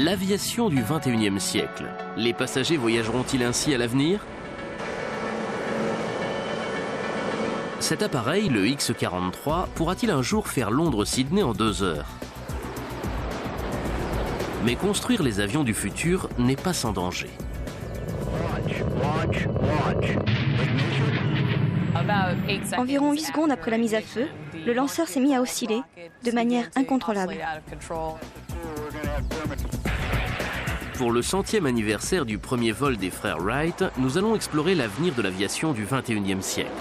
L'aviation du XXIe siècle. Les passagers voyageront-ils ainsi à l'avenir? Cet appareil, le X-43, pourra-t-il un jour faire Londres-Sydney en 2 heures? Mais construire les avions du futur n'est pas sans danger. Environ 8 secondes après la mise à feu, le lanceur s'est mis à osciller de manière incontrôlable. Pour le 100e anniversaire du premier vol des frères Wright, nous allons explorer l'avenir de l'aviation du XXIe siècle.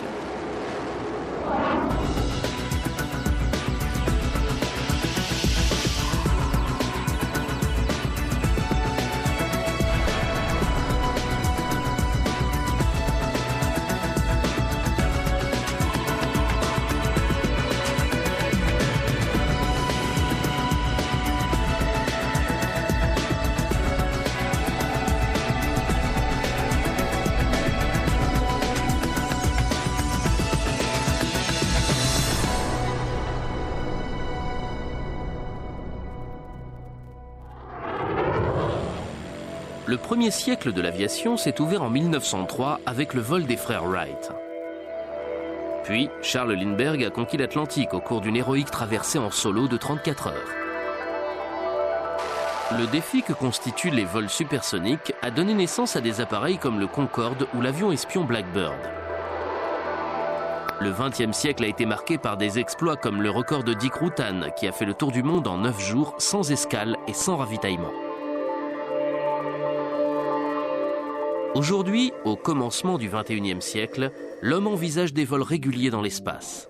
Le premier siècle de l'aviation s'est ouvert en 1903 avec le vol des frères Wright. Puis, Charles Lindbergh a conquis l'Atlantique au cours d'une héroïque traversée en solo de 34 heures. Le défi que constituent les vols supersoniques a donné naissance à des appareils comme le Concorde ou l'avion espion Blackbird. Le XXe siècle a été marqué par des exploits comme le record de Dick Rutan, qui a fait le tour du monde en 9 jours, sans escale et sans ravitaillement. Aujourd'hui, au commencement du XXIe siècle, l'homme envisage des vols réguliers dans l'espace.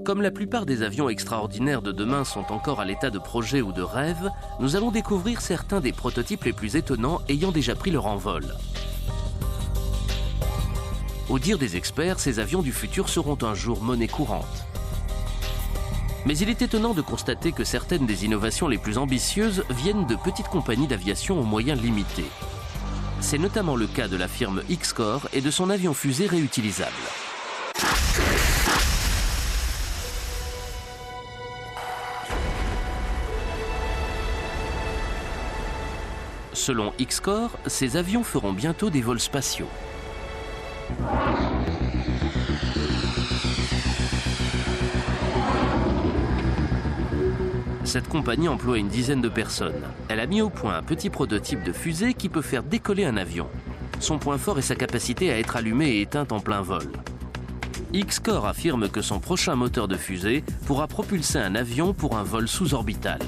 Comme la plupart des avions extraordinaires de demain sont encore à l'état de projet ou de rêve, nous allons découvrir certains des prototypes les plus étonnants ayant déjà pris leur envol. Au dire des experts, ces avions du futur seront un jour monnaie courante. Mais il est étonnant de constater que certaines des innovations les plus ambitieuses viennent de petites compagnies d'aviation aux moyens limités. C'est notamment le cas de la firme X-Corps et de son avion-fusée réutilisable. Selon X-Corps, ces avions feront bientôt des vols spatiaux. Cette compagnie emploie une dizaine de personnes. Elle a mis au point un petit prototype de fusée qui peut faire décoller un avion. Son point fort est sa capacité à être allumée et éteinte en plein vol. X-Corps affirme que son prochain moteur de fusée pourra propulser un avion pour un vol sous-orbital.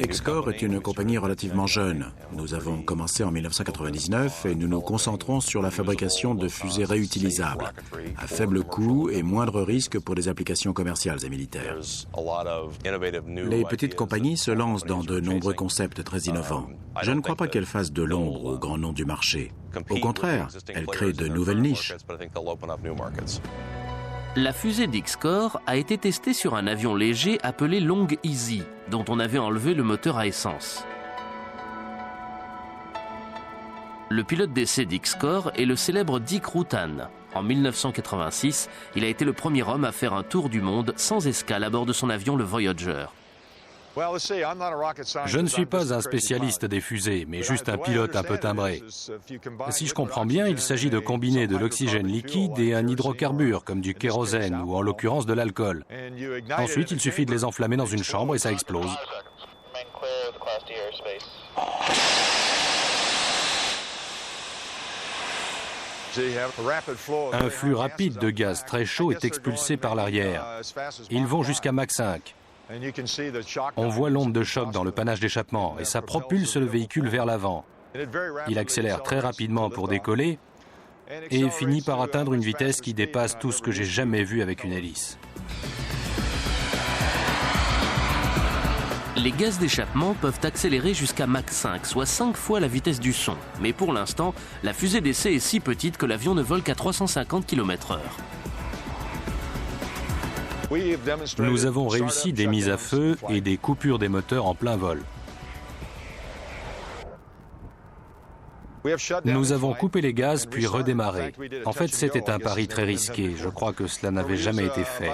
X-Corps est une compagnie relativement jeune. Nous avons commencé en 1999 et nous nous concentrons sur la fabrication de fusées réutilisables, à faible coût et moindre risque pour des applications commerciales et militaires. Les petites compagnies se lancent dans de nombreux concepts très innovants. Je ne crois pas qu'elles fassent de l'ombre aux grands noms du marché. Au contraire, elles créent de nouvelles niches. La fusée d'X-Corps a été testée sur un avion léger appelé Long Easy, dont on avait enlevé le moteur à essence. Le pilote d'essai d'X-Corps est le célèbre Dick Rutan. En 1986, il a été le premier homme à faire un tour du monde sans escale à bord de son avion le Voyager. Je ne suis pas un spécialiste des fusées, mais juste un pilote un peu timbré. Si je comprends bien, il s'agit de combiner de l'oxygène liquide et un hydrocarbure, comme du kérosène ou en l'occurrence de l'alcool. Ensuite, il suffit de les enflammer dans une chambre et ça explose. Un flux rapide de gaz très chaud est expulsé par l'arrière. Ils vont jusqu'à Mach 5. On voit l'onde de choc dans le panache d'échappement et ça propulse le véhicule vers l'avant. Il accélère très rapidement pour décoller et finit par atteindre une vitesse qui dépasse tout ce que j'ai jamais vu avec une hélice. Les gaz d'échappement peuvent accélérer jusqu'à Mach 5, soit 5 fois la vitesse du son. Mais pour l'instant, la fusée d'essai est si petite que l'avion ne vole qu'à 350 km/h. Nous avons réussi des mises à feu et des coupures des moteurs en plein vol. Nous avons coupé les gaz puis redémarré. En fait, c'était un pari très risqué. Je crois que cela n'avait jamais été fait.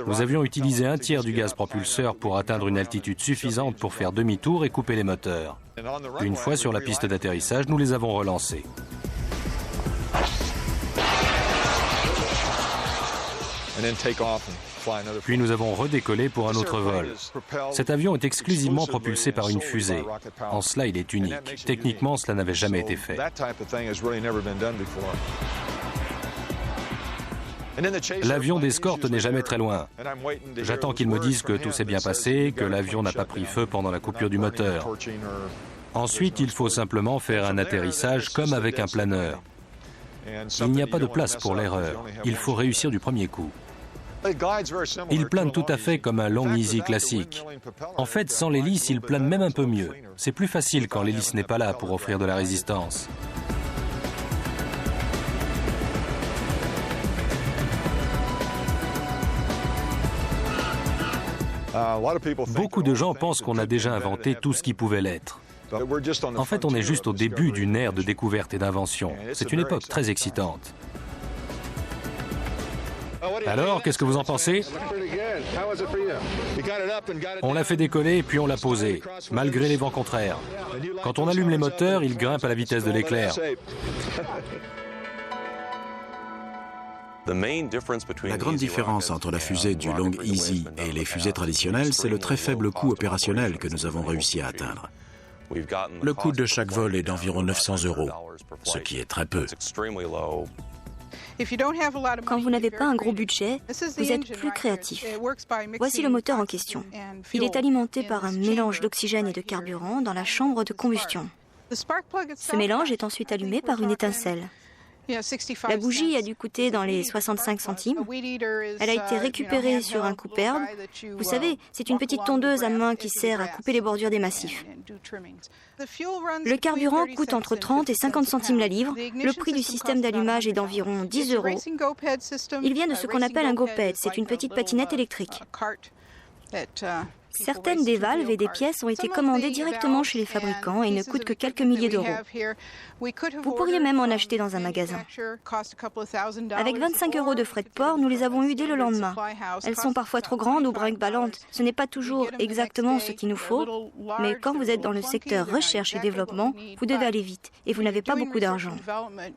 Nous avions utilisé un tiers du gaz propulseur pour atteindre une altitude suffisante pour faire demi-tour et couper les moteurs. Une fois sur la piste d'atterrissage, nous les avons relancés. Puis nous avons redécollé pour un autre vol. Cet avion est exclusivement propulsé par une fusée. En cela, il est unique. Techniquement, cela n'avait jamais été fait. L'avion d'escorte n'est jamais très loin. J'attends qu'ils me disent que tout s'est bien passé, que l'avion n'a pas pris feu pendant la coupure du moteur. Ensuite, il faut simplement faire un atterrissage comme avec un planeur. Il n'y a pas de place pour l'erreur. Il faut réussir du premier coup. Il plane tout à fait comme un Long Easy classique. En fait, sans l'hélice, il plane même un peu mieux. C'est plus facile quand l'hélice n'est pas là pour offrir de la résistance. Beaucoup de gens pensent qu'on a déjà inventé tout ce qui pouvait l'être. En fait, on est juste au début d'une ère de découverte et d'invention. C'est une époque très excitante. Alors, qu'est-ce que vous en pensez? On l'a fait décoller, puis on l'a posé, malgré les vents contraires. Quand on allume les moteurs, ils grimpent à la vitesse de l'éclair. La grande différence entre la fusée du Long Easy et les fusées traditionnelles, c'est le très faible coût opérationnel que nous avons réussi à atteindre. Le coût de chaque vol est d'environ 900 €, ce qui est très peu. Quand vous n'avez pas un gros budget, vous êtes plus créatif. Voici le moteur en question. Il est alimenté par un mélange d'oxygène et de carburant dans la chambre de combustion. Ce mélange est ensuite allumé par une étincelle. La bougie a dû coûter dans les 65 centimes. Elle a été récupérée sur un coupe-herbe. Vous savez, c'est une petite tondeuse à main qui sert à couper les bordures des massifs. Le carburant coûte entre 30 et 50 centimes la livre. Le prix du système d'allumage est d'environ 10 €. Il vient de ce qu'on appelle un GoPed. C'est une petite patinette électrique. Certaines des valves et des pièces ont été commandées directement chez les fabricants et ne coûtent que quelques milliers d'euros. Vous pourriez même en acheter dans un magasin. Avec 25 € de frais de port, nous les avons eues dès le lendemain. Elles sont parfois trop grandes ou brinque-ballantes. Ce n'est pas toujours exactement ce qu'il nous faut, mais quand vous êtes dans le secteur recherche et développement, vous devez aller vite et vous n'avez pas beaucoup d'argent.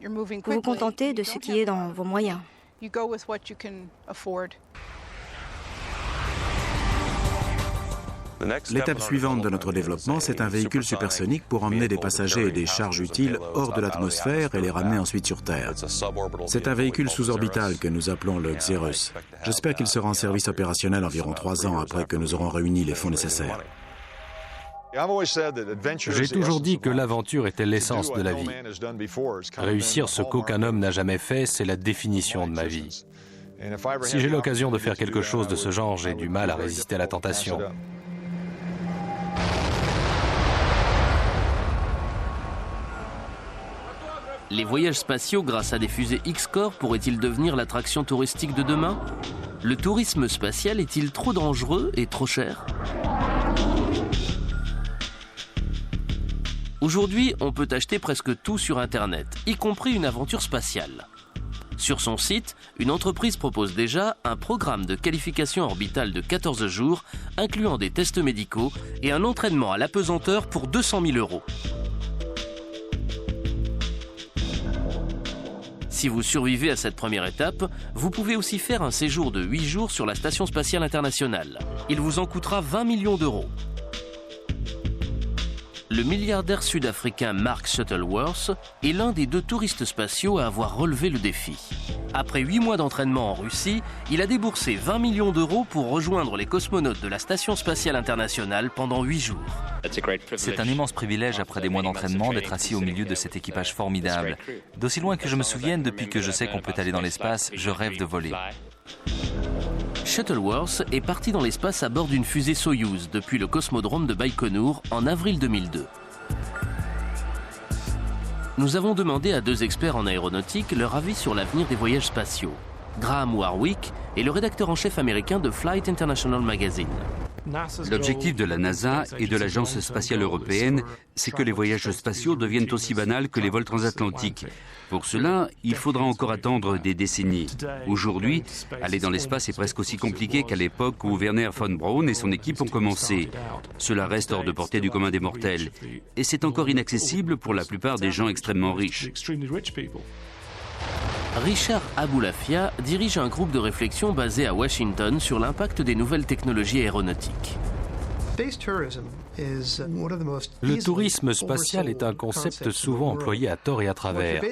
Vous vous contentez de ce qui est dans vos moyens. L'étape suivante de notre développement, c'est un véhicule supersonique pour emmener des passagers et des charges utiles hors de l'atmosphère et les ramener ensuite sur Terre. C'est un véhicule sous-orbital que nous appelons le Xerus. J'espère qu'il sera en service opérationnel environ 3 ans après que nous aurons réuni les fonds nécessaires. J'ai toujours dit que l'aventure était l'essence de la vie. Réussir ce qu'aucun homme n'a jamais fait, c'est la définition de ma vie. Si j'ai l'occasion de faire quelque chose de ce genre, j'ai du mal à résister à la tentation. Les voyages spatiaux grâce à des fusées X-Core pourraient-ils devenir l'attraction touristique de demain? Le tourisme spatial est-il trop dangereux et trop cher? Aujourd'hui, on peut acheter presque tout sur Internet, y compris une aventure spatiale. Sur son site, une entreprise propose déjà un programme de qualification orbitale de 14 jours, incluant des tests médicaux et un entraînement à l'apesanteur pour 200 000 €. Si vous survivez à cette première étape, vous pouvez aussi faire un séjour de 8 jours sur la Station spatiale internationale. Il vous en coûtera 20 millions d'euros. Le milliardaire sud-africain Mark Shuttleworth est l'un des 2 touristes spatiaux à avoir relevé le défi. Après 8 mois d'entraînement en Russie, il a déboursé 20 millions d'euros pour rejoindre les cosmonautes de la Station spatiale internationale pendant 8 jours. C'est un immense privilège, après des mois d'entraînement, d'être assis au milieu de cet équipage formidable. D'aussi loin que je me souvienne, depuis que je sais qu'on peut aller dans l'espace, je rêve de voler. Shuttleworth est parti dans l'espace à bord d'une fusée Soyouz depuis le cosmodrome de Baïkonour en avril 2002. Nous avons demandé à 2 experts en aéronautique leur avis sur l'avenir des voyages spatiaux. Graham Warwick est le rédacteur en chef américain de Flight International Magazine. L'objectif de la NASA et de l'Agence spatiale européenne, c'est que les voyages spatiaux deviennent aussi banals que les vols transatlantiques. Pour cela, il faudra encore attendre des décennies. Aujourd'hui, aller dans l'espace est presque aussi compliqué qu'à l'époque où Wernher von Braun et son équipe ont commencé. Cela reste hors de portée du commun des mortels. Et c'est encore inaccessible pour la plupart des gens extrêmement riches. Richard Aboulafia dirige un groupe de réflexion basé à Washington sur l'impact des nouvelles technologies aéronautiques. Le tourisme spatial est un concept souvent employé à tort et à travers.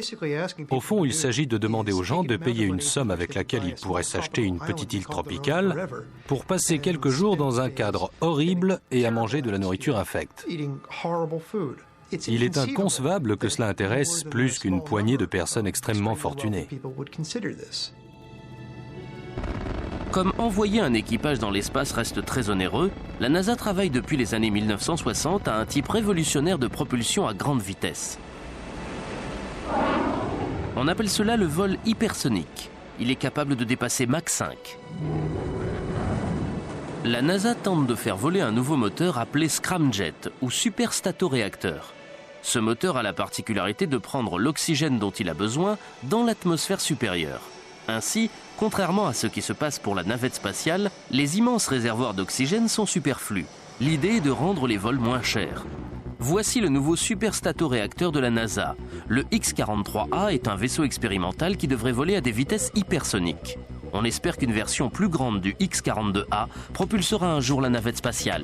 Au fond, il s'agit de demander aux gens de payer une somme avec laquelle ils pourraient s'acheter une petite île tropicale pour passer quelques jours dans un cadre horrible et à manger de la nourriture infecte. Il est inconcevable que cela intéresse plus qu'une poignée de personnes extrêmement fortunées. Comme envoyer un équipage dans l'espace reste très onéreux, la NASA travaille depuis les années 1960 à un type révolutionnaire de propulsion à grande vitesse. On appelle cela le vol hypersonique. Il est capable de dépasser Mach 5. La NASA tente de faire voler un nouveau moteur appelé scramjet ou superstatoréacteur. Ce moteur a la particularité de prendre l'oxygène dont il a besoin dans l'atmosphère supérieure. Ainsi, contrairement à ce qui se passe pour la navette spatiale, les immenses réservoirs d'oxygène sont superflus. L'idée est de rendre les vols moins chers. Voici le nouveau superstatoréacteur de la NASA. Le X-43A est un vaisseau expérimental qui devrait voler à des vitesses hypersoniques. On espère qu'une version plus grande du X-42A propulsera un jour la navette spatiale.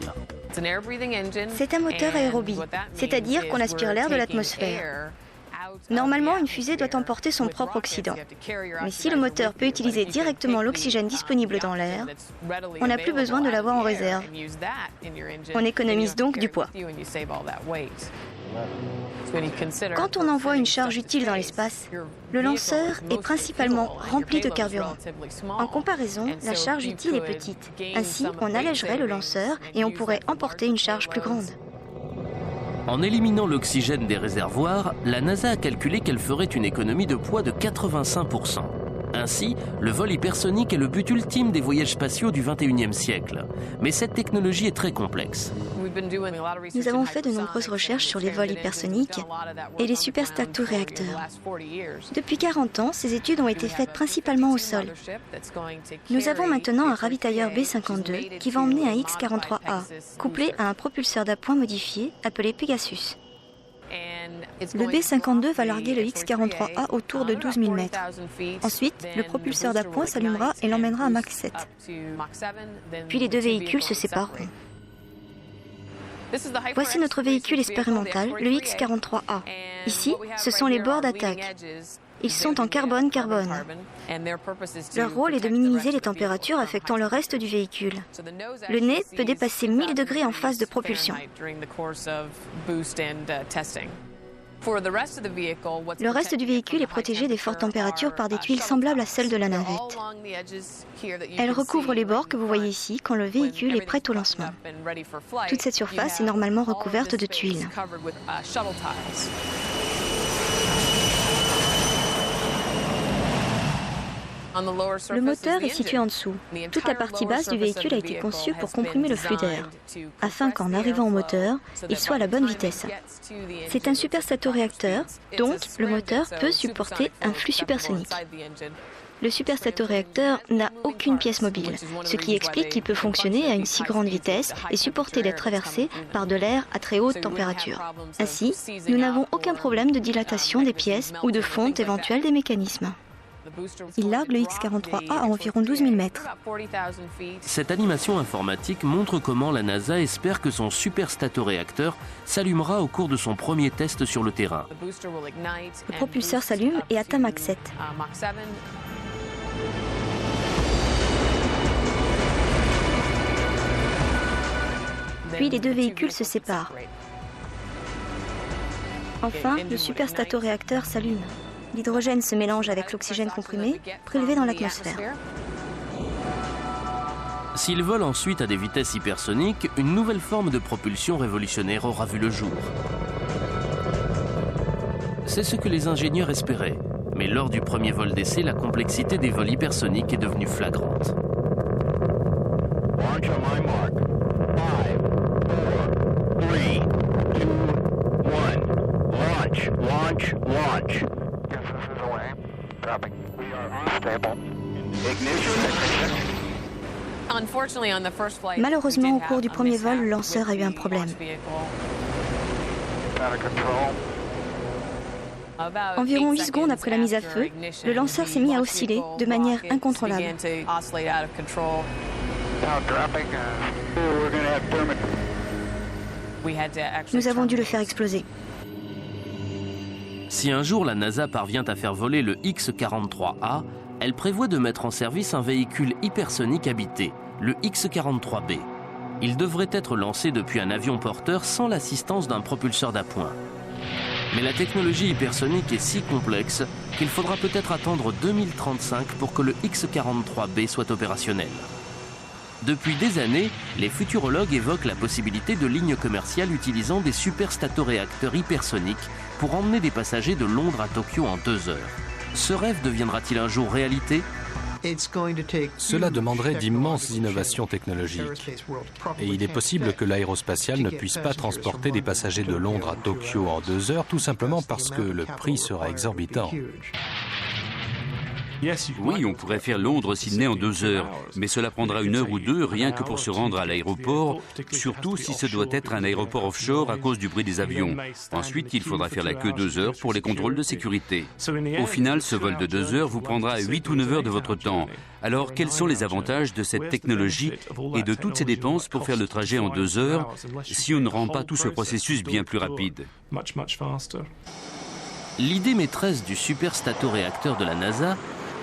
C'est un moteur aérobie, c'est-à-dire qu'on aspire l'air de l'atmosphère. Normalement, une fusée doit emporter son propre oxydant. Mais si le moteur peut utiliser directement l'oxygène disponible dans l'air, on n'a plus besoin de l'avoir en réserve. On économise donc du poids. Quand on envoie une charge utile dans l'espace, le lanceur est principalement rempli de carburant. En comparaison, la charge utile est petite. Ainsi, on allégerait le lanceur et on pourrait emporter une charge plus grande. En éliminant l'oxygène des réservoirs, la NASA a calculé qu'elle ferait une économie de poids de 85%. Ainsi, le vol hypersonique est le but ultime des voyages spatiaux du XXIe siècle. Mais cette technologie est très complexe. Nous avons fait de nombreuses recherches sur les vols hypersoniques et les superstatoréacteurs. Depuis 40 ans, ces études ont été faites principalement au sol. Nous avons maintenant un ravitailleur B-52 qui va emmener un X-43A, couplé à un propulseur d'appoint modifié appelé Pegasus. Le B-52 va larguer le X-43A autour de 12 000 mètres. Ensuite, le propulseur d'appoint s'allumera et l'emmènera à Mach 7. Puis les deux véhicules se sépareront. Voici notre véhicule expérimental, le X-43A. Ici, ce sont les bords d'attaque. Ils sont en carbone-carbone. Leur rôle est de minimiser les températures affectant le reste du véhicule. Le nez peut dépasser 1000 degrés en phase de propulsion. Le reste du véhicule est protégé des fortes températures par des tuiles semblables à celles de la navette. Elles recouvrent les bords que vous voyez ici quand le véhicule est prêt au lancement. Toute cette surface est normalement recouverte de tuiles. Le moteur est situé en dessous. Toute la partie basse du véhicule a été conçue pour comprimer le flux d'air, afin qu'en arrivant au moteur, il soit à la bonne vitesse. C'est un superstatoréacteur, donc le moteur peut supporter un flux supersonique. Le superstatoréacteur n'a aucune pièce mobile, ce qui explique qu'il peut fonctionner à une si grande vitesse et supporter d'être traversé par de l'air à très haute température. Ainsi, nous n'avons aucun problème de dilatation des pièces ou de fonte éventuelle des mécanismes. Il largue le X-43A à environ 12 000 mètres. Cette animation informatique montre comment la NASA espère que son superstatoréacteur s'allumera au cours de son premier test sur le terrain. Le propulseur s'allume et atteint Mach 7. Puis les deux véhicules se séparent. Enfin, le superstatoréacteur s'allume. L'hydrogène se mélange avec l'oxygène comprimé, prélevé dans l'atmosphère. S'il vole ensuite à des vitesses hypersoniques, une nouvelle forme de propulsion révolutionnaire aura vu le jour. C'est ce que les ingénieurs espéraient. Mais lors du premier vol d'essai, la complexité des vols hypersoniques est devenue flagrante. Malheureusement, au cours du premier vol, le lanceur a eu un problème. Environ 8 secondes après la mise à feu, le lanceur s'est mis à osciller de manière incontrôlable. Nous avons dû le faire exploser. Si un jour la NASA parvient à faire voler le X-43A, elle prévoit de mettre en service un véhicule hypersonique habité, le X-43B. Il devrait être lancé depuis un avion porteur sans l'assistance d'un propulseur d'appoint. Mais la technologie hypersonique est si complexe qu'il faudra peut-être attendre 2035 pour que le X-43B soit opérationnel. Depuis des années, les futurologues évoquent la possibilité de lignes commerciales utilisant des superstatoréacteurs hypersoniques pour emmener des passagers de Londres à Tokyo en 2 heures. Ce rêve deviendra-t-il un jour réalité ? Cela demanderait d'immenses innovations technologiques. Et il est possible que l'aérospatiale ne puisse pas transporter des passagers de Londres à Tokyo en 2 heures, tout simplement parce que le prix sera exorbitant. Oui, on pourrait faire Londres-Sydney en 2 heures, mais cela prendra 1 heure ou 2 rien que pour se rendre à l'aéroport, surtout si ce doit être un aéroport offshore à cause du bruit des avions. Ensuite, il faudra faire la queue 2 heures pour les contrôles de sécurité. Au final, ce vol de 2 heures vous prendra 8 ou 9 heures de votre temps. Alors, quels sont les avantages de cette technologie et de toutes ces dépenses pour faire le trajet en 2 heures si on ne rend pas tout ce processus bien plus rapide ? L'idée maîtresse du superstatoréacteur de la NASA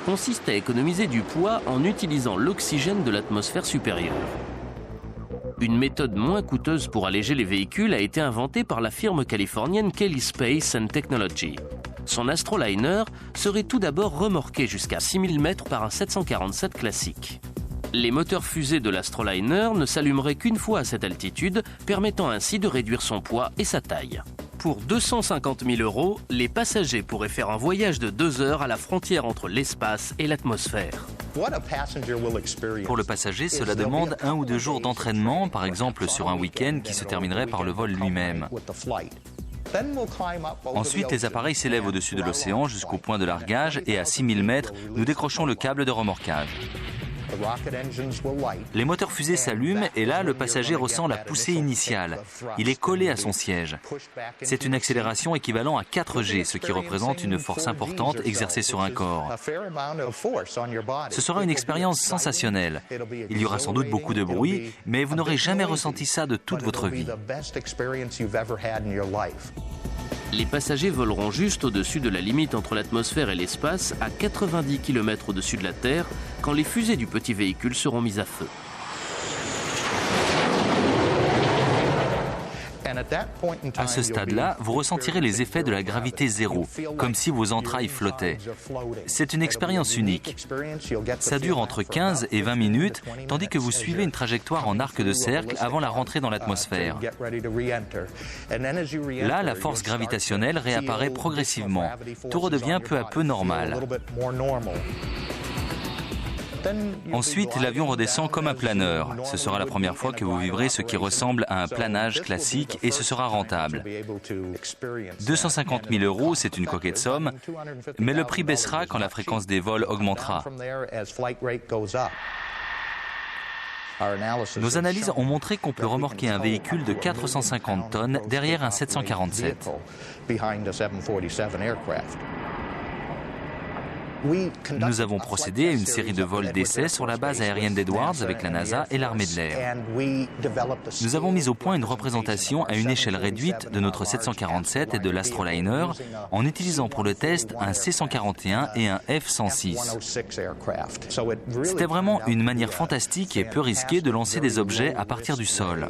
consiste à économiser du poids en utilisant l'oxygène de l'atmosphère supérieure. Une méthode moins coûteuse pour alléger les véhicules a été inventée par la firme californienne Kelly Space and Technology. Son astroliner serait tout d'abord remorqué jusqu'à 6000 mètres par un 747 classique. Les moteurs fusées de l'astroliner ne s'allumeraient qu'une fois à cette altitude, permettant ainsi de réduire son poids et sa taille. Pour 250 000 €, les passagers pourraient faire un voyage de 2 heures à la frontière entre l'espace et l'atmosphère. Pour le passager, cela demande 1 ou 2 jours d'entraînement, par exemple sur un week-end qui se terminerait par le vol lui-même. Ensuite, les appareils s'élèvent au-dessus de l'océan jusqu'au point de largage et à 6000 mètres, nous décrochons le câble de remorquage. Les moteurs fusées s'allument et là, le passager ressent la poussée initiale. Il est collé à son siège. C'est une accélération équivalente à 4G, ce qui représente une force importante exercée sur un corps. Ce sera une expérience sensationnelle. Il y aura sans doute beaucoup de bruit, mais vous n'aurez jamais ressenti ça de toute votre vie. Les passagers voleront juste au-dessus de la limite entre l'atmosphère et l'espace, à 90 km au-dessus de la Terre, quand les fusées du petit véhicule seront mises à feu. À ce stade-là, vous ressentirez les effets de la gravité zéro, comme si vos entrailles flottaient. C'est une expérience unique. Ça dure entre 15 et 20 minutes, tandis que vous suivez une trajectoire en arc de cercle avant la rentrée dans l'atmosphère. Là, la force gravitationnelle réapparaît progressivement. Tout redevient peu à peu normal. Ensuite, l'avion redescend comme un planeur. Ce sera la première fois que vous vivrez ce qui ressemble à un planage classique et ce sera rentable. 250 000 €, c'est une coquette somme, mais le prix baissera quand la fréquence des vols augmentera. Nos analyses ont montré qu'on peut remorquer un véhicule de 450 tonnes derrière un 747. Nous avons procédé à une série de vols d'essais sur la base aérienne d'Edwards avec la NASA et l'armée de l'air. Nous avons mis au point une représentation à une échelle réduite de notre 747 et de l'astroliner en utilisant pour le test un C-141 et un F-106. C'était vraiment une manière fantastique et peu risquée de lancer des objets à partir du sol.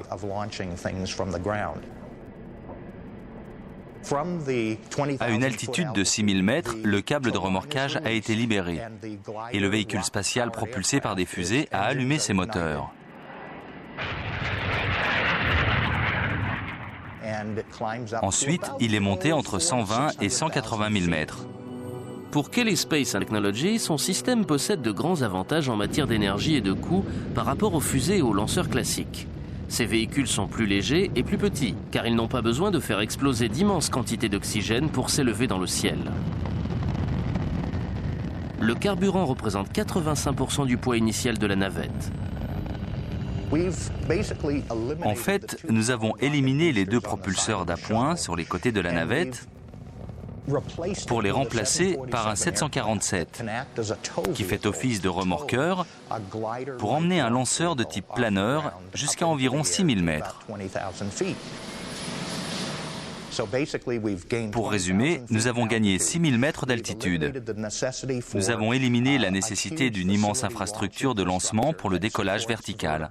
À une altitude de 6000 mètres, le câble de remorquage a été libéré et le véhicule spatial propulsé par des fusées a allumé ses moteurs. Ensuite, il est monté entre 120 et 180 000 mètres. Pour Kelly Space and Technology, son système possède de grands avantages en matière d'énergie et de coût par rapport aux fusées et aux lanceurs classiques. Ces véhicules sont plus légers et plus petits, car ils n'ont pas besoin de faire exploser d'immenses quantités d'oxygène pour s'élever dans le ciel. Le carburant représente 85% du poids initial de la navette. En fait, nous avons éliminé les deux propulseurs d'appoint sur les côtés de la navette pour les remplacer par un 747 qui fait office de remorqueur pour emmener un lanceur de type planeur jusqu'à environ 6000 mètres. Pour résumer, nous avons gagné 6000 mètres d'altitude. Nous avons éliminé la nécessité d'une immense infrastructure de lancement pour le décollage vertical.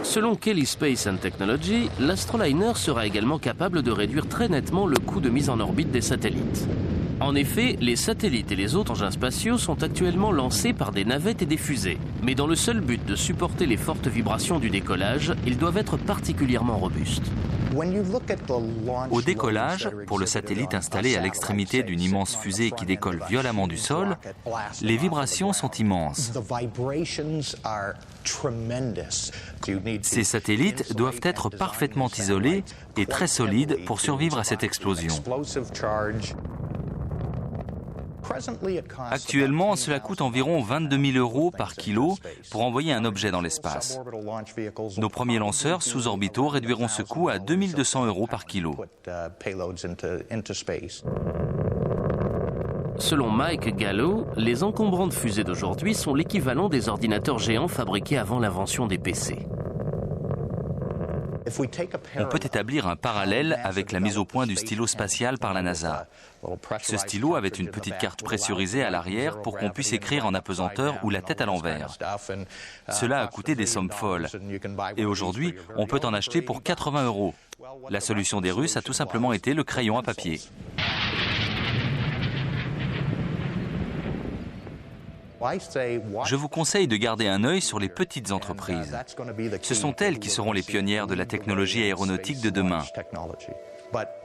Selon Kelly Space and Technology, l'Astroliner sera également capable de réduire très nettement le coût de mise en orbite des satellites. En effet, les satellites et les autres engins spatiaux sont actuellement lancés par des navettes et des fusées. Mais dans le seul but de supporter les fortes vibrations du décollage, ils doivent être particulièrement robustes. Au décollage, pour le satellite installé à l'extrémité d'une immense fusée qui décolle violemment du sol, les vibrations sont immenses. Ces satellites doivent être parfaitement isolés et très solides pour survivre à cette explosion. Actuellement, cela coûte environ 22 000 € par kilo pour envoyer un objet dans l'espace. Nos premiers lanceurs sous-orbitaux réduiront ce coût à 2 200 € par kilo. Selon Mike Gallo, les encombrantes fusées d'aujourd'hui sont l'équivalent des ordinateurs géants fabriqués avant l'invention des PC. On peut établir un parallèle avec la mise au point du stylo spatial par la NASA. Ce stylo avait une petite carte pressurisée à l'arrière pour qu'on puisse écrire en apesanteur ou la tête à l'envers. Cela a coûté des sommes folles. Et aujourd'hui, on peut en acheter pour 80 €. La solution des Russes a tout simplement été le crayon à papier. Je vous conseille de garder un œil sur les petites entreprises. Ce sont elles qui seront les pionnières de la technologie aéronautique de demain.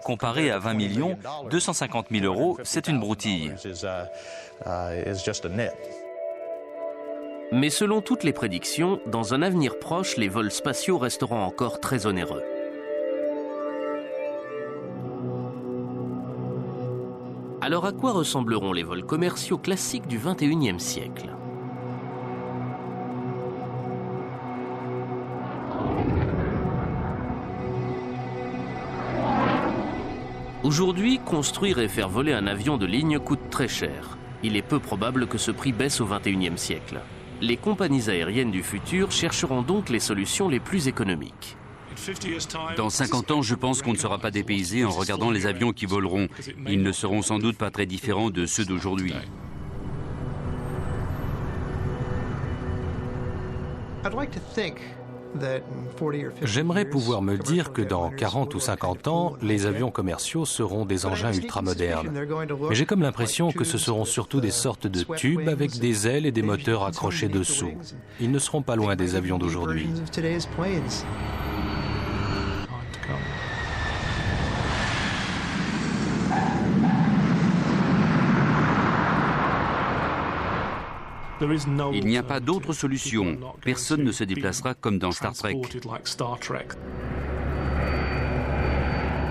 Comparé à 20 millions, 250 000 €, c'est une broutille. Mais selon toutes les prédictions, dans un avenir proche, les vols spatiaux resteront encore très onéreux. Alors à quoi ressembleront les vols commerciaux classiques du XXIe siècle ? Aujourd'hui, construire et faire voler un avion de ligne coûte très cher. Il est peu probable que ce prix baisse au XXIe siècle. Les compagnies aériennes du futur chercheront donc les solutions les plus économiques. Dans 50 ans, je pense qu'on ne sera pas dépaysé en regardant les avions qui voleront. Ils ne seront sans doute pas très différents de ceux d'aujourd'hui. J'aimerais pouvoir me dire que dans 40 ou 50 ans, les avions commerciaux seront des engins ultramodernes. Mais j'ai comme l'impression que ce seront surtout des sortes de tubes avec des ailes et des moteurs accrochés dessous. Ils ne seront pas loin des avions d'aujourd'hui. Il n'y a pas d'autre solution. Personne ne se déplacera comme dans Star Trek.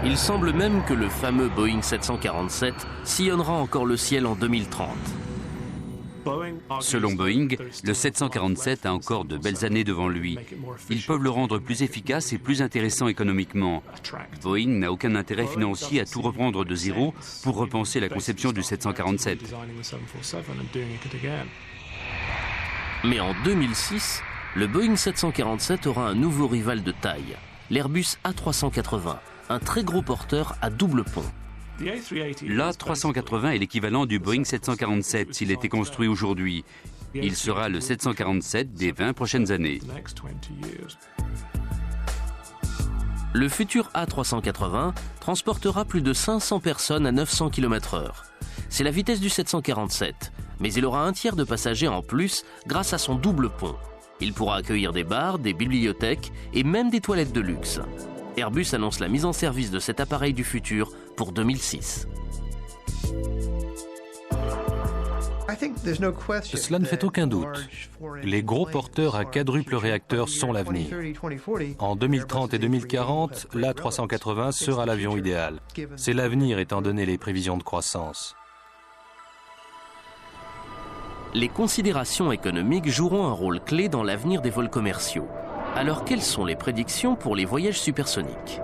Il semble même que le fameux Boeing 747 sillonnera encore le ciel en 2030. Selon Boeing, le 747 a encore de belles années devant lui. Ils peuvent le rendre plus efficace et plus intéressant économiquement. Boeing n'a aucun intérêt financier à tout reprendre de zéro pour repenser la conception du 747. Mais en 2006, le Boeing 747 aura un nouveau rival de taille, l'Airbus A380, un très gros porteur à double pont. L'A380 est l'équivalent du Boeing 747 s'il était construit aujourd'hui. Il sera le 747 des 20 prochaines années. Le futur A380 transportera plus de 500 personnes à 900 km/h. C'est la vitesse du 747, mais il aura un tiers de passagers en plus grâce à son double pont. Il pourra accueillir des bars, des bibliothèques et même des toilettes de luxe. Airbus annonce la mise en service de cet appareil du futur pour 2006. Cela ne fait aucun doute. Les gros porteurs à quadruple réacteur sont l'avenir. En 2030 et 2040, l'A380 sera l'avion idéal. C'est l'avenir étant donné les prévisions de croissance. Les considérations économiques joueront un rôle clé dans l'avenir des vols commerciaux. Alors quelles sont les prédictions pour les voyages supersoniques?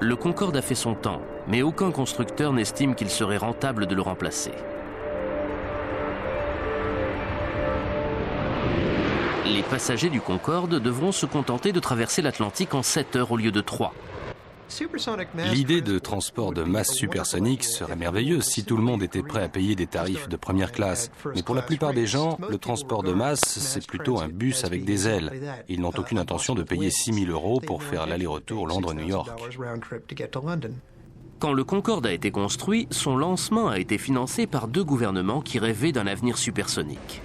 Le Concorde a fait son temps, mais aucun constructeur n'estime qu'il serait rentable de le remplacer. Les passagers du Concorde devront se contenter de traverser l'Atlantique en 7 heures au lieu de 3. L'idée de transport de masse supersonique serait merveilleuse si tout le monde était prêt à payer des tarifs de première classe. Mais pour la plupart des gens, le transport de masse, c'est plutôt un bus avec des ailes. Ils n'ont aucune intention de payer 6 000 € pour faire l'aller-retour Londres-New York. Quand le Concorde a été construit, son lancement a été financé par 2 gouvernements qui rêvaient d'un avenir supersonique.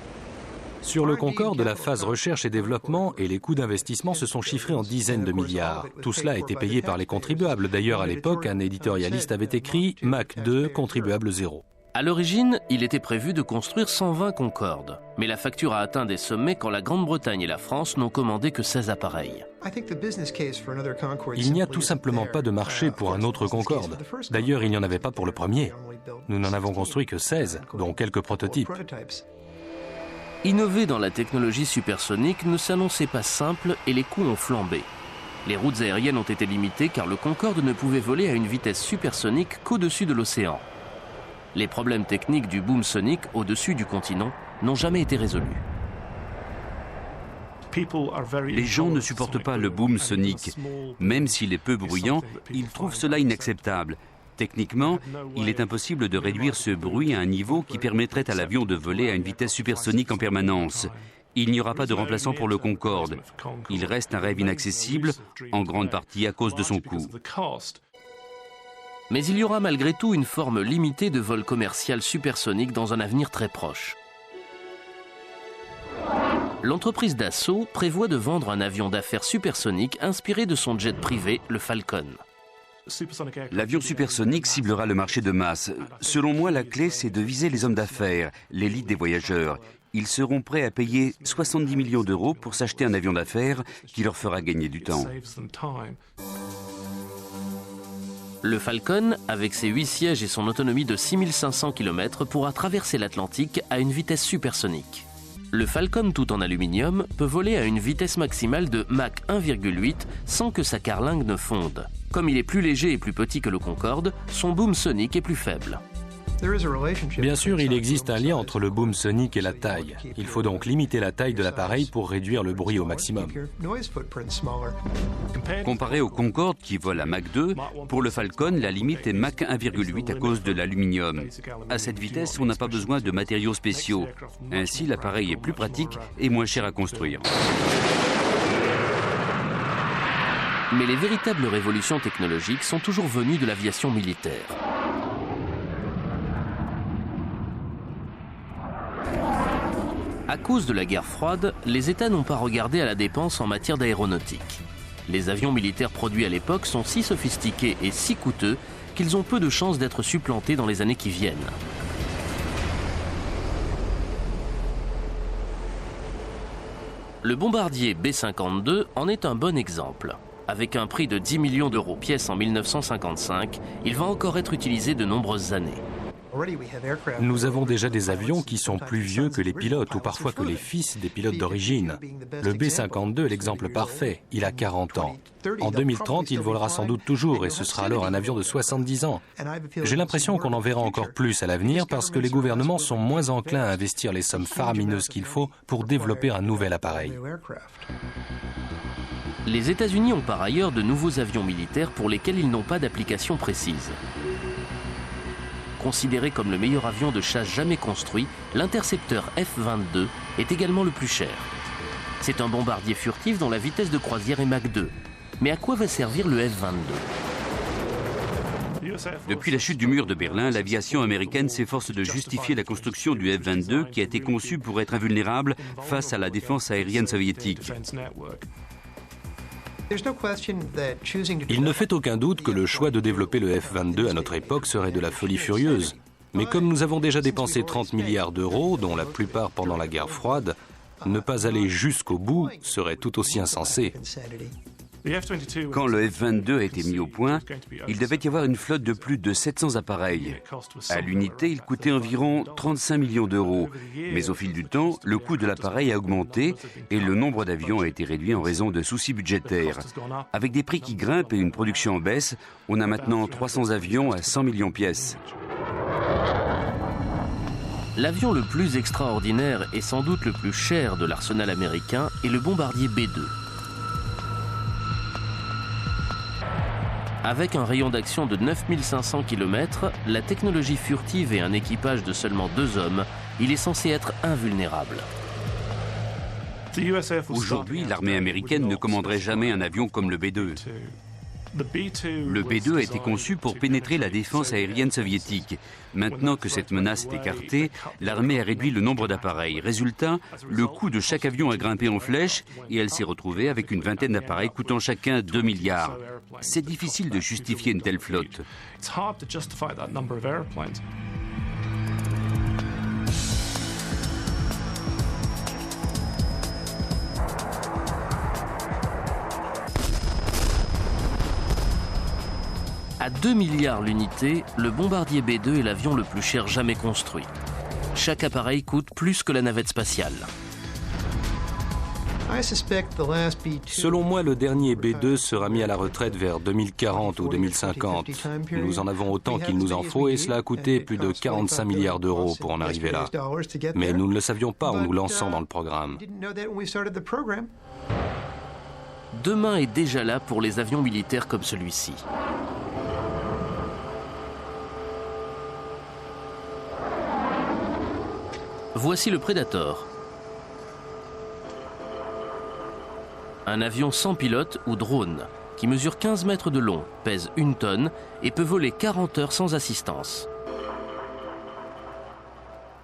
Sur le Concorde, la phase recherche et développement et les coûts d'investissement se sont chiffrés en dizaines de milliards. Tout cela a été payé par les contribuables. D'ailleurs, à l'époque, un éditorialiste avait écrit « Mach 2, contribuable zéro ». À l'origine, il était prévu de construire 120 Concorde. Mais la facture a atteint des sommets quand la Grande-Bretagne et la France n'ont commandé que 16 appareils. Il n'y a tout simplement pas de marché pour un autre Concorde. D'ailleurs, il n'y en avait pas pour le premier. Nous n'en avons construit que 16, dont quelques prototypes. Innover dans la technologie supersonique ne s'annonçait pas simple et les coûts ont flambé. Les routes aériennes ont été limitées car le Concorde ne pouvait voler à une vitesse supersonique qu'au-dessus de l'océan. Les problèmes techniques du boom sonique au-dessus du continent n'ont jamais été résolus. Les gens ne supportent pas le boom sonique. Même s'il est peu bruyant, ils trouvent cela inacceptable. Techniquement, il est impossible de réduire ce bruit à un niveau qui permettrait à l'avion de voler à une vitesse supersonique en permanence. Il n'y aura pas de remplaçant pour le Concorde. Il reste un rêve inaccessible, en grande partie à cause de son coût. Mais il y aura malgré tout une forme limitée de vol commercial supersonique dans un avenir très proche. L'entreprise Dassault prévoit de vendre un avion d'affaires supersonique inspiré de son jet privé, le Falcon. L'avion supersonique ciblera le marché de masse. Selon moi, la clé, c'est de viser les hommes d'affaires, l'élite des voyageurs. Ils seront prêts à payer 70 millions d'euros pour s'acheter un avion d'affaires qui leur fera gagner du temps. Le Falcon, avec ses 8 sièges et son autonomie de 6500 km, pourra traverser l'Atlantique à une vitesse supersonique. Le Falcon, tout en aluminium, peut voler à une vitesse maximale de Mach 1,8 sans que sa carlingue ne fonde. Comme il est plus léger et plus petit que le Concorde, son boom sonique est plus faible. Bien sûr, il existe un lien entre le boom sonique et la taille. Il faut donc limiter la taille de l'appareil pour réduire le bruit au maximum. Comparé au Concorde qui vole à Mach 2, pour le Falcon, la limite est Mach 1,8 à cause de l'aluminium. À cette vitesse, on n'a pas besoin de matériaux spéciaux. Ainsi, l'appareil est plus pratique et moins cher à construire. Mais les véritables révolutions technologiques sont toujours venues de l'aviation militaire. À cause de la guerre froide, les États n'ont pas regardé à la dépense en matière d'aéronautique. Les avions militaires produits à l'époque sont si sophistiqués et si coûteux qu'ils ont peu de chances d'être supplantés dans les années qui viennent. Le bombardier B-52 en est un bon exemple. Avec un prix de 10 millions d'euros pièce en 1955, il va encore être utilisé de nombreuses années. Nous avons déjà des avions qui sont plus vieux que les pilotes ou parfois que les fils des pilotes d'origine. Le B-52 est l'exemple parfait, il a 40 ans. En 2030, il volera sans doute toujours et ce sera alors un avion de 70 ans. J'ai l'impression qu'on en verra encore plus à l'avenir parce que les gouvernements sont moins enclins à investir les sommes faramineuses qu'il faut pour développer un nouvel appareil. Les États-Unis ont par ailleurs de nouveaux avions militaires pour lesquels ils n'ont pas d'application précise. Considéré comme le meilleur avion de chasse jamais construit, l'intercepteur F-22 est également le plus cher. C'est un bombardier furtif dont la vitesse de croisière est Mach 2. Mais à quoi va servir le F-22 ? Depuis la chute du mur de Berlin, l'aviation américaine s'efforce de justifier la construction du F-22 qui a été conçu pour être invulnérable face à la défense aérienne soviétique. Il ne fait aucun doute que le choix de développer le F-22 à notre époque serait de la folie furieuse. Mais comme nous avons déjà dépensé 30 milliards d'euros, dont la plupart pendant la guerre froide, ne pas aller jusqu'au bout serait tout aussi insensé. Quand le F-22 a été mis au point, il devait y avoir une flotte de plus de 700 appareils. À l'unité, il coûtait environ 35 millions d'euros. Mais au fil du temps, le coût de l'appareil a augmenté et le nombre d'avions a été réduit en raison de soucis budgétaires. Avec des prix qui grimpent et une production en baisse, on a maintenant 300 avions à 100 millions pièces. L'avion le plus extraordinaire et sans doute le plus cher de l'arsenal américain est le bombardier B-2. Avec un rayon d'action de 9500 km, la technologie furtive et un équipage de seulement 2 hommes, il est censé être invulnérable. Aujourd'hui, l'armée américaine ne commanderait jamais un avion comme le B-2. Le B-2 a été conçu pour pénétrer la défense aérienne soviétique. Maintenant que cette menace est écartée, l'armée a réduit le nombre d'appareils. Résultat, le coût de chaque avion a grimpé en flèche et elle s'est retrouvée avec une vingtaine d'appareils coûtant chacun 2 milliards. C'est difficile de justifier une telle flotte. À 2 milliards l'unité, le bombardier B-2 est l'avion le plus cher jamais construit. Chaque appareil coûte plus que la navette spatiale. Selon moi, le dernier B-2 sera mis à la retraite vers 2040 ou 2050. Nous en avons autant qu'il nous en faut et cela a coûté plus de 45 milliards d'euros pour en arriver là. Mais nous ne le savions pas en nous lançant dans le programme. Demain est déjà là pour les avions militaires comme celui-ci. Voici le Predator. Un avion sans pilote ou drone qui mesure 15 mètres de long, pèse 1 tonne et peut voler 40 heures sans assistance.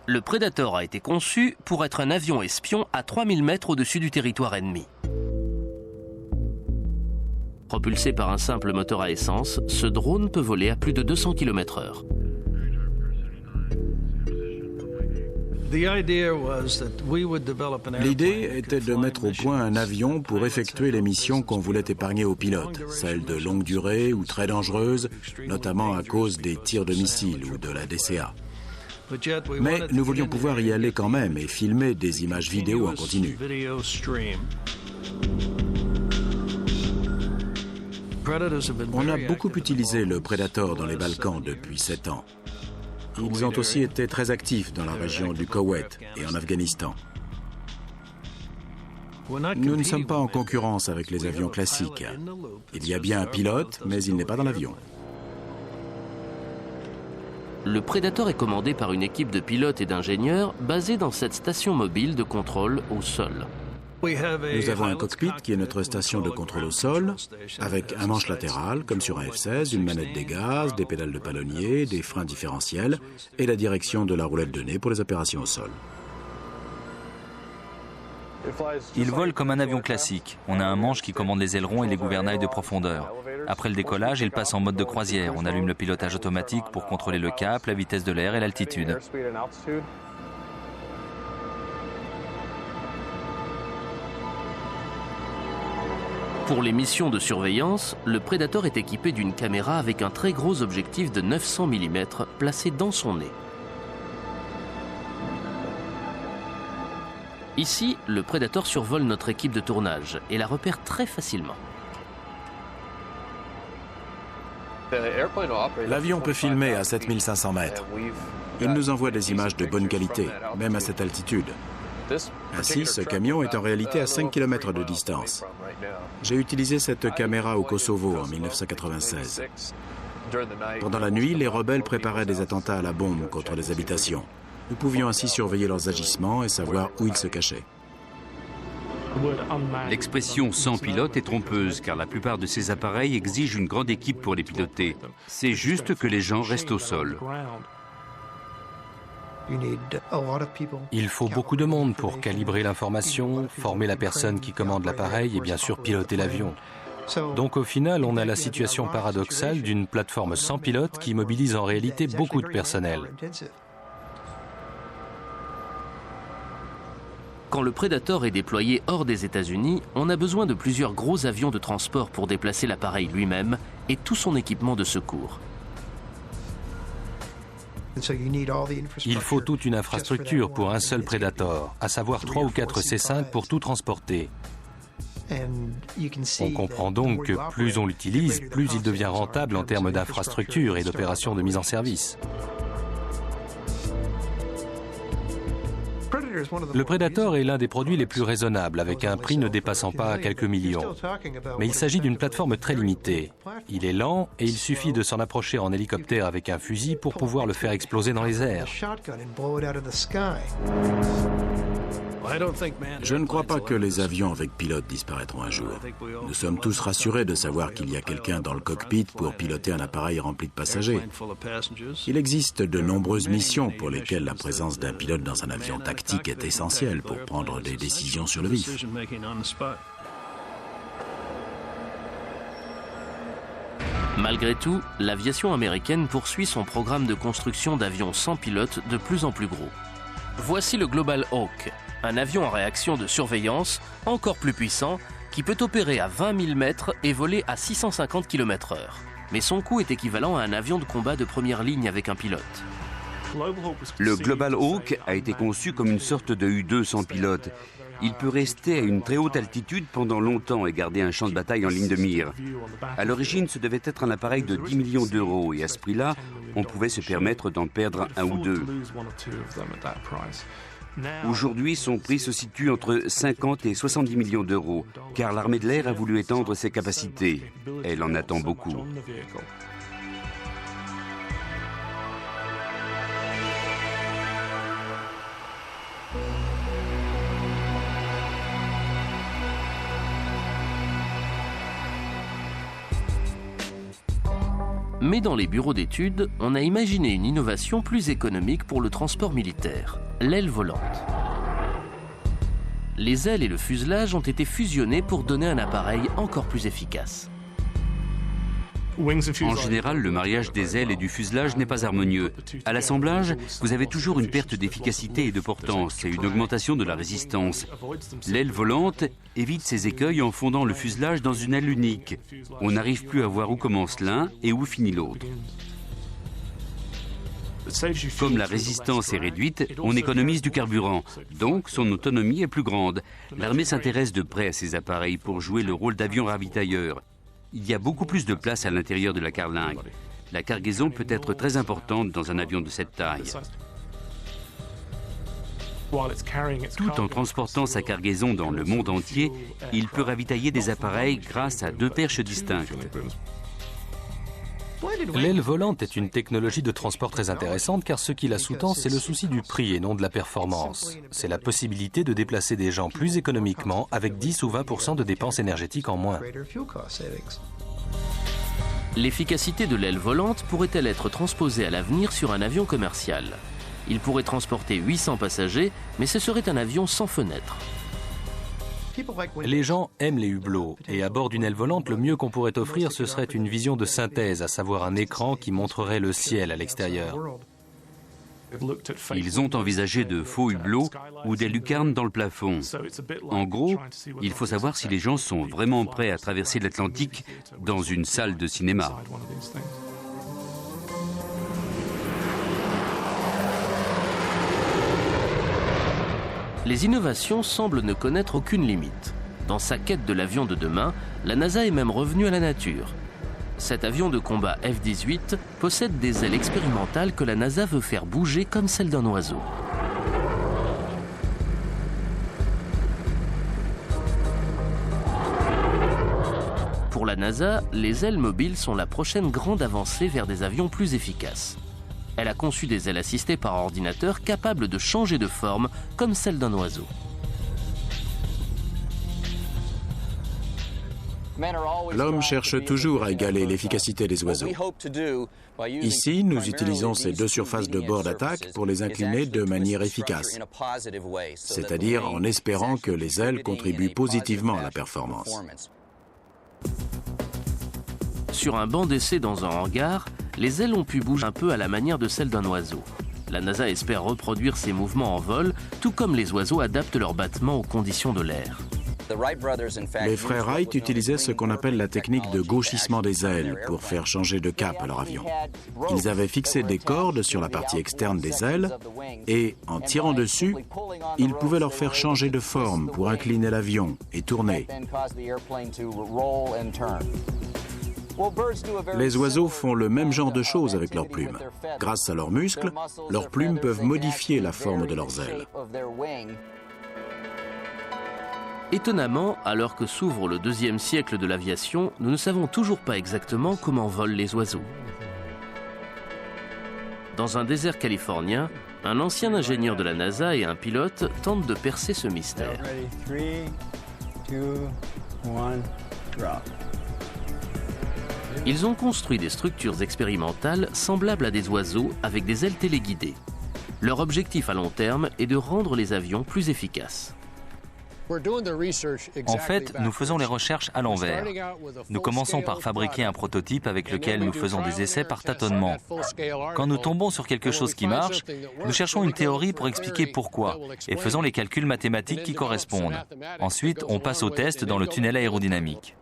Le Predator a été conçu pour être un avion espion à 3000 mètres au-dessus du territoire ennemi. Propulsé par un simple moteur à essence, ce drone peut voler à plus de 200 km/h. L'idée était de mettre au point un avion pour effectuer les missions qu'on voulait épargner aux pilotes, celles de longue durée ou très dangereuses, notamment à cause des tirs de missiles ou de la DCA. Mais nous voulions pouvoir y aller quand même et filmer des images vidéo en continu. On a beaucoup utilisé le Predator dans les Balkans depuis 7 ans. Ils ont aussi été très actifs dans la région du Koweït et en Afghanistan. Nous ne sommes pas en concurrence avec les avions classiques. Il y a bien un pilote, mais il n'est pas dans l'avion. Le Predator est commandé par une équipe de pilotes et d'ingénieurs basée dans cette station mobile de contrôle au sol. Nous avons un cockpit qui est notre station de contrôle au sol, avec un manche latéral, comme sur un F-16, une manette des gaz, des pédales de palonnier, des freins différentiels et la direction de la roulette de nez pour les opérations au sol. Il vole comme un avion classique. On a un manche qui commande les ailerons et les gouvernails de profondeur. Après le décollage, il passe en mode de croisière. On allume le pilotage automatique pour contrôler le cap, la vitesse de l'air et l'altitude. Pour les missions de surveillance, le Predator est équipé d'une caméra avec un très gros objectif de 900 mm placé dans son nez. Ici, le Predator survole notre équipe de tournage et la repère très facilement. L'avion peut filmer à 7500 mètres. Il nous envoie des images de bonne qualité, même à cette altitude. Ainsi, ce camion est en réalité à 5 km de distance. J'ai utilisé cette caméra au Kosovo en 1996. Pendant la nuit, les rebelles préparaient des attentats à la bombe contre les habitations. Nous pouvions ainsi surveiller leurs agissements et savoir où ils se cachaient. L'expression « sans pilote » est trompeuse car la plupart de ces appareils exigent une grande équipe pour les piloter. C'est juste que les gens restent au sol. Il faut beaucoup de monde pour calibrer l'information, former la personne qui commande l'appareil et bien sûr piloter l'avion. Donc au final, on a la situation paradoxale d'une plateforme sans pilote qui mobilise en réalité beaucoup de personnel. Quand le Predator est déployé hors des États-Unis, on a besoin de plusieurs gros avions de transport pour déplacer l'appareil lui-même et tout son équipement de secours. Il faut toute une infrastructure pour un seul Predator, à savoir 3 ou 4 C5 pour tout transporter. On comprend donc que plus on l'utilise, plus il devient rentable en termes d'infrastructure et d'opérations de mise en service. Le Predator est l'un des produits les plus raisonnables, avec un prix ne dépassant pas quelques millions. Mais il s'agit d'une plateforme très limitée. Il est lent et il suffit de s'en approcher en hélicoptère avec un fusil pour pouvoir le faire exploser dans les airs. Je ne crois pas que les avions avec pilote disparaîtront un jour. Nous sommes tous rassurés de savoir qu'il y a quelqu'un dans le cockpit pour piloter un appareil rempli de passagers. Il existe de nombreuses missions pour lesquelles la présence d'un pilote dans un avion tactique est essentielle pour prendre des décisions sur le vif. Malgré tout, l'aviation américaine poursuit son programme de construction d'avions sans pilote de plus en plus gros. Voici le Global Hawk, un avion en réaction de surveillance encore plus puissant qui peut opérer à 20 000 mètres et voler à 650 km/h. Mais son coût est équivalent à un avion de combat de première ligne avec un pilote. Le Global Hawk a été conçu comme une sorte de U-2 sans pilote. Il peut rester à une très haute altitude pendant longtemps et garder un champ de bataille en ligne de mire. À l'origine, ce devait être un appareil de 10 millions d'euros et à ce prix-là, on pouvait se permettre d'en perdre un ou deux. Aujourd'hui, son prix se situe entre 50 et 70 millions d'euros, car l'armée de l'air a voulu étendre ses capacités. Elle en attend beaucoup. Mais dans les bureaux d'études, on a imaginé une innovation plus économique pour le transport militaire, l'aile volante. Les ailes et le fuselage ont été fusionnés pour donner un appareil encore plus efficace. En général, le mariage des ailes et du fuselage n'est pas harmonieux. À l'assemblage, vous avez toujours une perte d'efficacité et de portance et une augmentation de la résistance. L'aile volante évite ces écueils en fondant le fuselage dans une aile unique. On n'arrive plus à voir où commence l'un et où finit l'autre. Comme la résistance est réduite, on économise du carburant, donc son autonomie est plus grande. L'armée s'intéresse de près à ces appareils pour jouer le rôle d'avion ravitailleur. Il y a beaucoup plus de place à l'intérieur de la carlingue. La cargaison peut être très importante dans un avion de cette taille. Tout en transportant sa cargaison dans le monde entier, il peut ravitailler des appareils grâce à deux perches distinctes. L'aile volante est une technologie de transport très intéressante car ce qui la sous-tend, c'est le souci du prix et non de la performance. C'est la possibilité de déplacer des gens plus économiquement avec 10 ou 20% de dépenses énergétiques en moins. L'efficacité de l'aile volante pourrait-elle être transposée à l'avenir sur un avion commercial? Il pourrait transporter 800 passagers, mais ce serait un avion sans fenêtre. Les gens aiment les hublots et à bord d'une aile volante, le mieux qu'on pourrait offrir, ce serait une vision de synthèse, à savoir un écran qui montrerait le ciel à l'extérieur. Ils ont envisagé de faux hublots ou des lucarnes dans le plafond. En gros, il faut savoir si les gens sont vraiment prêts à traverser l'Atlantique dans une salle de cinéma. Les innovations semblent ne connaître aucune limite. Dans sa quête de l'avion de demain, la NASA est même revenue à la nature. Cet avion de combat F-18 possède des ailes expérimentales que la NASA veut faire bouger comme celles d'un oiseau. Pour la NASA, les ailes mobiles sont la prochaine grande avancée vers des avions plus efficaces. Elle a conçu des ailes assistées par ordinateur capables de changer de forme comme celle d'un oiseau. L'homme cherche toujours à égaler l'efficacité des oiseaux. Ici, nous utilisons ces deux surfaces de bord d'attaque pour les incliner de manière efficace, c'est-à-dire en espérant que les ailes contribuent positivement à la performance. Sur un banc d'essai dans un hangar, les ailes ont pu bouger un peu à la manière de celle d'un oiseau. La NASA espère reproduire ces mouvements en vol, tout comme les oiseaux adaptent leur battement aux conditions de l'air. Les frères Wright utilisaient ce qu'on appelle la technique de gauchissement des ailes pour faire changer de cap à leur avion. Ils avaient fixé des cordes sur la partie externe des ailes et, en tirant dessus, ils pouvaient leur faire changer de forme pour incliner l'avion et tourner. Les oiseaux font le même genre de choses avec leurs plumes. Grâce à leurs muscles, leurs plumes peuvent modifier la forme de leurs ailes. Étonnamment, alors que s'ouvre le deuxième siècle de l'aviation, nous ne savons toujours pas exactement comment volent les oiseaux. Dans un désert californien, un ancien ingénieur de la NASA et un pilote tentent de percer ce mystère. 3, 2, 1, drop. Ils ont construit des structures expérimentales semblables à des oiseaux avec des ailes téléguidées. Leur objectif à long terme est de rendre les avions plus efficaces. En fait, nous faisons les recherches à l'envers. Nous commençons par fabriquer un prototype avec lequel nous faisons des essais par tâtonnement. Quand nous tombons sur quelque chose qui marche, nous cherchons une théorie pour expliquer pourquoi et faisons les calculs mathématiques qui correspondent. Ensuite, on passe au test dans le tunnel aérodynamique.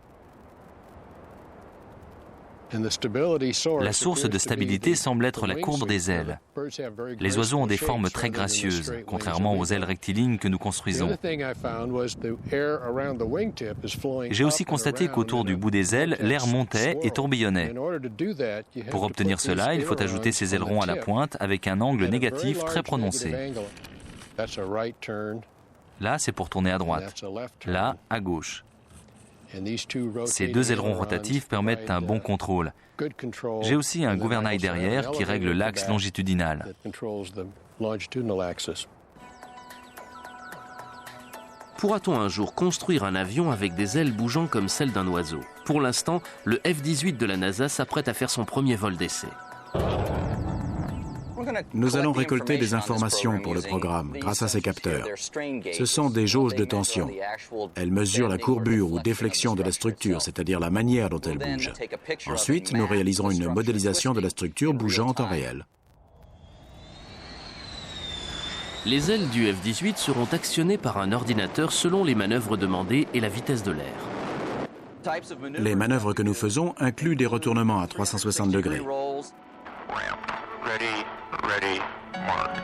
La source de stabilité semble être la courbe des ailes. Les oiseaux ont des formes très gracieuses, contrairement aux ailes rectilignes que nous construisons. J'ai aussi constaté qu'autour du bout des ailes, l'air montait et tourbillonnait. Pour obtenir cela, il faut ajouter ces ailerons à la pointe avec un angle négatif très prononcé. Là, c'est pour tourner à droite. Là, à gauche. Ces deux ailerons rotatifs permettent un bon contrôle. J'ai aussi un gouvernail derrière qui règle l'axe longitudinal. Pourra-t-on un jour construire un avion avec des ailes bougeant comme celles d'un oiseau? Pour l'instant, le F-18 de la NASA s'apprête à faire son premier vol d'essai. Nous allons récolter des informations pour le programme grâce à ces capteurs. Ce sont des jauges de tension. Elles mesurent la courbure ou déflexion de la structure, c'est-à-dire la manière dont elle bouge. Ensuite, nous réaliserons une modélisation de la structure bougeant en temps réel. Les ailes du F-18 seront actionnées par un ordinateur selon les manœuvres demandées et la vitesse de l'air. Les manœuvres que nous faisons incluent des retournements à 360 degrés. Ready, mark.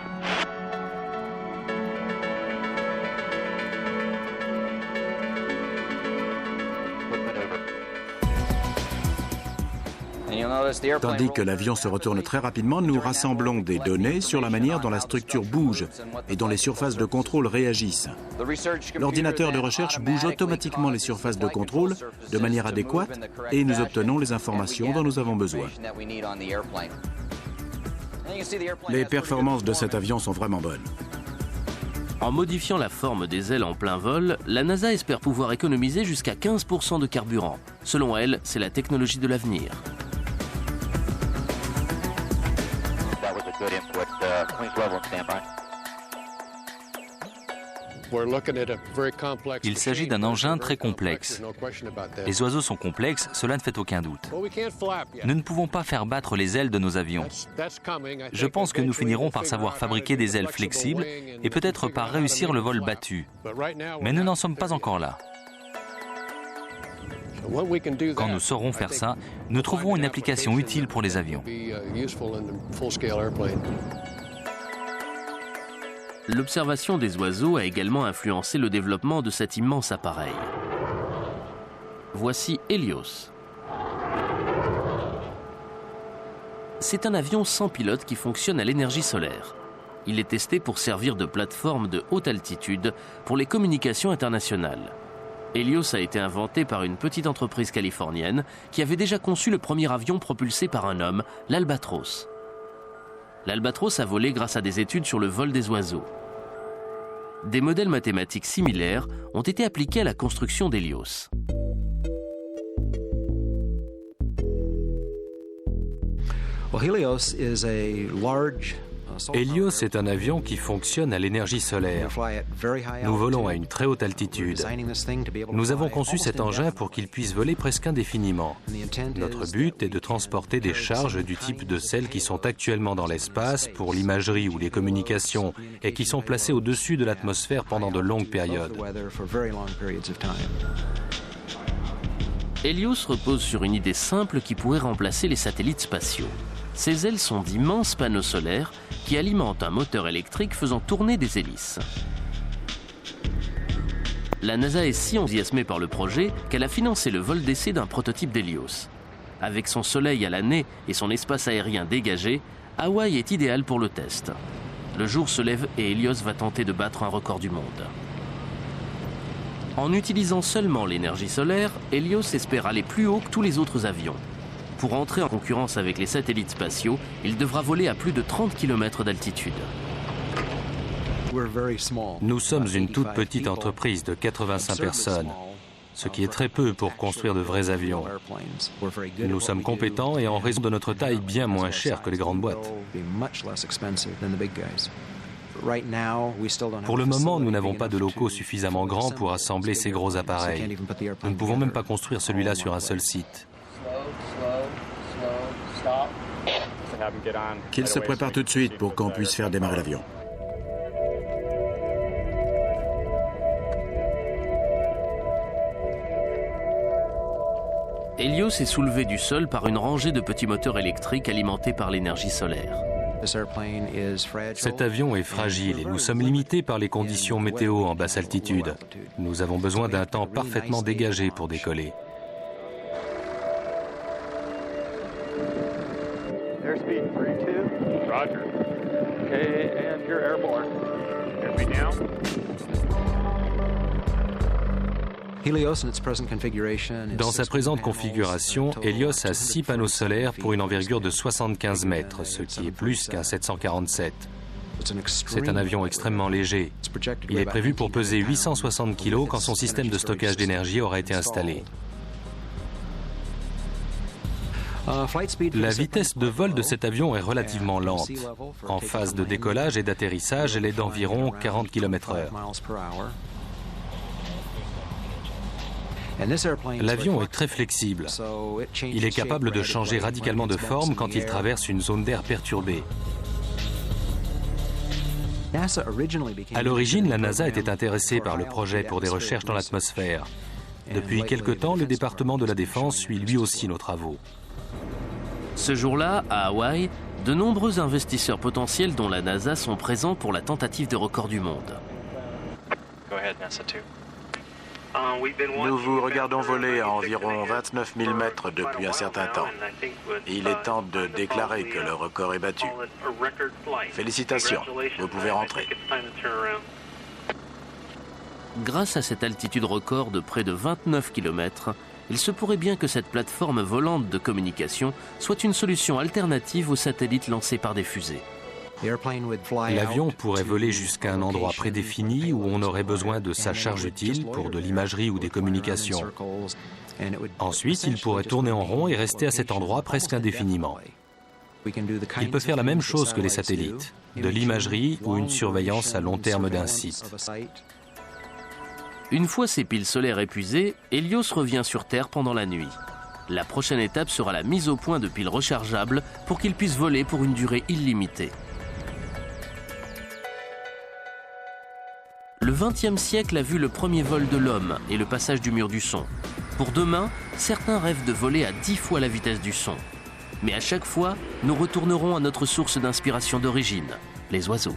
Tandis que l'avion se retourne très rapidement, nous rassemblons des données sur la manière dont la structure bouge et dont les surfaces de contrôle réagissent. L'ordinateur de recherche bouge automatiquement les surfaces de contrôle de manière adéquate et nous obtenons les informations dont nous avons besoin. Les performances de cet avion sont vraiment bonnes. En modifiant la forme des ailes en plein vol, la NASA espère pouvoir économiser jusqu'à 15% de carburant. Selon elle, c'est la technologie de l'avenir. Il s'agit d'un engin très complexe. Les oiseaux sont complexes, cela ne fait aucun doute. Nous ne pouvons pas faire battre les ailes de nos avions. Je pense que nous finirons par savoir fabriquer des ailes flexibles et peut-être par réussir le vol battu. Mais nous n'en sommes pas encore là. Quand nous saurons faire ça, nous trouverons une application utile pour les avions. L'observation des oiseaux a également influencé le développement de cet immense appareil. Voici Helios. C'est un avion sans pilote qui fonctionne à l'énergie solaire. Il est testé pour servir de plateforme de haute altitude pour les communications internationales. Helios a été inventé par une petite entreprise californienne qui avait déjà conçu le premier avion propulsé par un homme, l'Albatros. L'Albatros a volé grâce à des études sur le vol des oiseaux. Des modèles mathématiques similaires ont été appliqués à la construction d'Helios. Helios est un avion qui fonctionne à l'énergie solaire. Nous volons à une très haute altitude. Nous avons conçu cet engin pour qu'il puisse voler presque indéfiniment. Notre but est de transporter des charges du type de celles qui sont actuellement dans l'espace pour l'imagerie ou les communications et qui sont placées au-dessus de l'atmosphère pendant de longues périodes. Helios repose sur une idée simple qui pourrait remplacer les satellites spatiaux. Ses ailes sont d'immenses panneaux solaires qui alimentent un moteur électrique faisant tourner des hélices. La NASA est si enthousiasmée par le projet qu'elle a financé le vol d'essai d'un prototype d'Helios. Avec son soleil à l'année et son espace aérien dégagé, Hawaï est idéal pour le test. Le jour se lève et Helios va tenter de battre un record du monde. En utilisant seulement l'énergie solaire, Helios espère aller plus haut que tous les autres avions. Pour entrer en concurrence avec les satellites spatiaux, il devra voler à plus de 30 km d'altitude. Nous sommes une toute petite entreprise de 85 personnes, ce qui est très peu pour construire de vrais avions. Nous sommes compétents et en raison de notre taille bien moins chers que les grandes boîtes. Pour le moment, nous n'avons pas de locaux suffisamment grands pour assembler ces gros appareils. Nous ne pouvons même pas construire celui-là sur un seul site. Qu'il se prépare tout de suite pour qu'on puisse faire démarrer l'avion. Helios est soulevé du sol par une rangée de petits moteurs électriques alimentés par l'énergie solaire. Cet avion est fragile et nous sommes limités par les conditions météo en basse altitude. Nous avons besoin d'un temps parfaitement dégagé pour décoller. Airspeed 32. Roger. Okay, and you're airborne. Airspeed now. Dans sa présente configuration, Helios a 6 panneaux solaires pour une envergure de 75 mètres, ce qui est plus qu'un 747. C'est un avion extrêmement léger. Il est prévu pour peser 860 kg quand son système de stockage d'énergie aura été installé. La vitesse de vol de cet avion est relativement lente. En phase de décollage et d'atterrissage, elle est d'environ 40 km/h. L'avion est très flexible. Il est capable de changer radicalement de forme quand il traverse une zone d'air perturbée. À l'origine, la NASA était intéressée par le projet pour des recherches dans l'atmosphère. Depuis quelque temps, le département de la Défense suit lui aussi nos travaux. Ce jour-là, à Hawaï, de nombreux investisseurs potentiels dont la NASA sont présents pour la tentative de record du monde. Nous vous regardons voler à environ 29 000 mètres depuis un certain temps. Il est temps de déclarer que le record est battu. Félicitations, vous pouvez rentrer. Grâce à cette altitude record de près de 29 km, il se pourrait bien que cette plateforme volante de communication soit une solution alternative aux satellites lancés par des fusées. L'avion pourrait voler jusqu'à un endroit prédéfini où on aurait besoin de sa charge utile pour de l'imagerie ou des communications. Ensuite, il pourrait tourner en rond et rester à cet endroit presque indéfiniment. Il peut faire la même chose que les satellites, de l'imagerie ou une surveillance à long terme d'un site. Une fois ses piles solaires épuisées, Helios revient sur Terre pendant la nuit. La prochaine étape sera la mise au point de piles rechargeables pour qu'il puisse voler pour une durée illimitée. Le XXe siècle a vu le premier vol de l'homme et le passage du mur du son. Pour demain, certains rêvent de voler à 10 fois la vitesse du son. Mais à chaque fois, nous retournerons à notre source d'inspiration d'origine, les oiseaux.